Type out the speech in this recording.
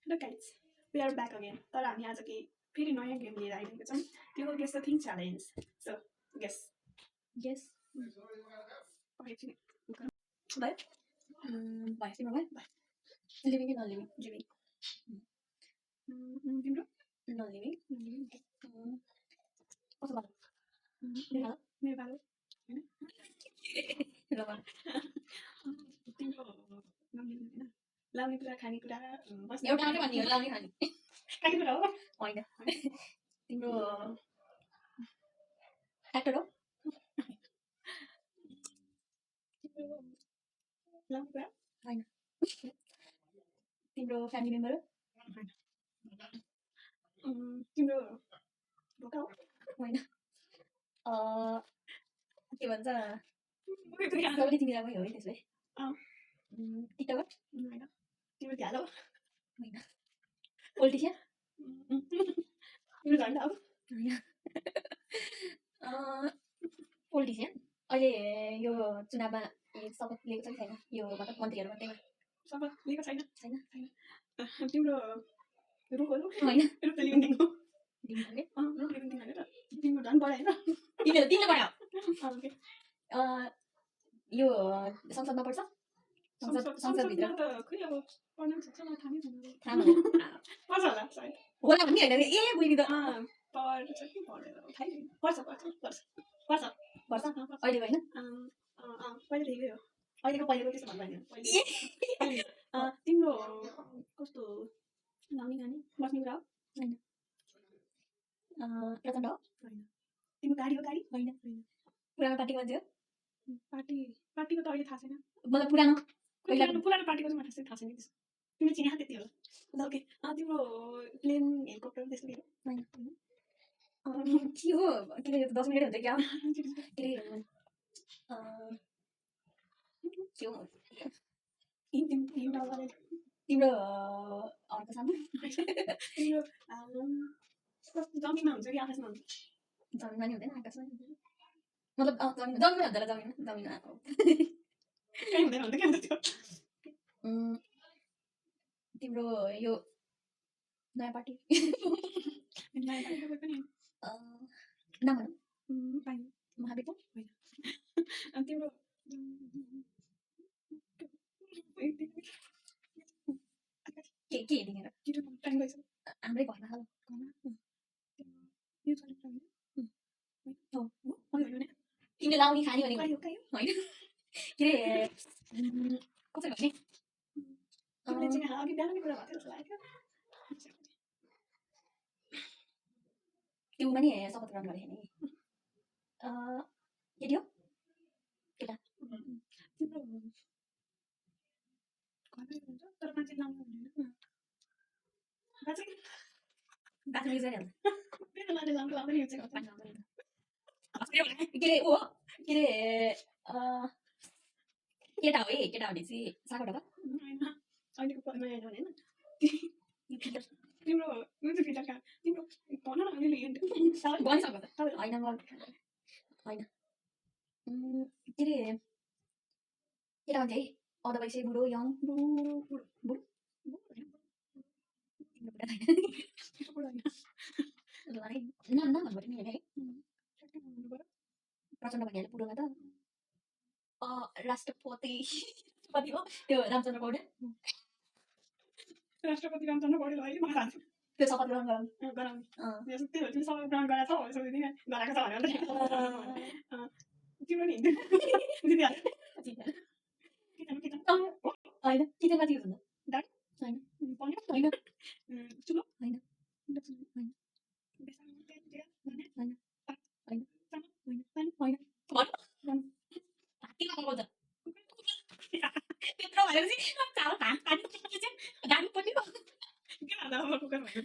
Hello guys, we are back again. तर हामी आज के फेरि नयाँ गेम लिएर आइरहेको छौँ. त्यो हो guess the thing challenge. So guess. Yes. भयो. But why? Living and non-living. Living. तिम्रो Non-living. What's about? मेरो बालो Lover. तिम्रो लाउने कुरा खानेकुरा बस्ने एउटा मात्रै भन्ने हो लाउने खाने. खानेकुरा हो होइन. तिम्रो एक्टर हो? तिम्रो लाउने कुरा होइन. तिम्रो फ्यामिली मेम्बर हो? तिम्रो ढोका हो होइन. के भन्छ होइन सबैले तिमीलाई हो है त्यसो भए. टिकटकर? तिम्रो ध्यालो होइन. पोलिटिसियन? तिम्रो झन्डा हो होइन. पोलिटिसियन अहिले यो चुनावमा शपथ लिएको छ कि छैन? यो मतलब मन्त्रीहरू मध्येमा शपथ लिएको छैन. छैन. तिम्रो रुख हो होइन. रुख त लिभिङ थिङ हो. लिभिङ रुख लिभिङ थिङ होइन त. तिम्रो झन् बढायो तिमीले तिमीले पढायो. ओके. यो संसदमा पढ्छ? संसदभित्र त खै अब पढ्न पनि सक्छ मलाई थाहा नै छैन. थाहा भएन. पर्छ होला सायद. होला भन्ने होइन ए बुझ्नु त. पढ्छ कि पढेर थाहै छैन. पर्छ. अहिले होइन. पहिलेदेखि हो. पहिलेको त्यस्तो भन्दैन. तिम्रो कस्तो लाउने खाने बस्ने कुरा हो? होइन. प्रचण्ड हो? होइन. तिम्रो गाडी हो? गाडी होइन. पुरानो पार्टीको मान्छे हो? पार्टीको त अहिले थाहा छैन. मतलब पुरानो पुरानो पार्टीको चाहिँ मलाई थाहा छैन. तिमीले चिने त्यति हो. ओके. तिम्रो प्लेन हेलिकप्टर त्यस्तो के हो? होइन. के हो किन यो 10 मिनेट हुन्छ क्या के के हो तिम्रो अर्को सामु तिम्रो जमिनमा हुन्छ कि आकाशमा हुन्छ? जमिनमा नि हुँदैन आकाशमा नि हुँदैन. मतलब जमिनमा हुन्छ र जमिनमा कहीँ हुँदैन हुन्छ क्या त्यो. तिम्रो यो नयाँ पार्टी नाम भन. महावीर होइन. तिम्रो के हेरिदिएर हाम्रै घरमा छ. तिमीले लाउने खाने भनेको होइन. के अरे कसरी भन्ने त्योमा नि शपथ ग्रहण गरेको नि केटी हो? केटा. बाथरुम युज गरिहाल्छ. के अरे ऊ हो के अरे केटा हो है. केटा भनेपछि सागर हो? तिम्रो भनिसक्नु त. होइन होइन. के अरे केटा मान्छे है. अदरवाइज बुढो यङ बुढो नाम भन्नु नि है. प्रचण्ड भनिहाल्यो बुढोमा त. राष्ट्रपति कति हो त्यो रामचन्द्र पौडेल. राष्ट्रपति रामचन्द्र पौडेल अहिले मलाई थाहा छ. त्यो शपथ ग्रहण गराउने त्यही हो. तिमी शपथ ग्रहण गराएको छौ गराएको छ भनेर तिम्रो नि होइन. किचनमा चाहिँ युज हुन्छ. होइन. चुलो होइन. त्यत्रो भनेपछि चामल भात पानी गाडी पनि के भन्दा कुकर भयो.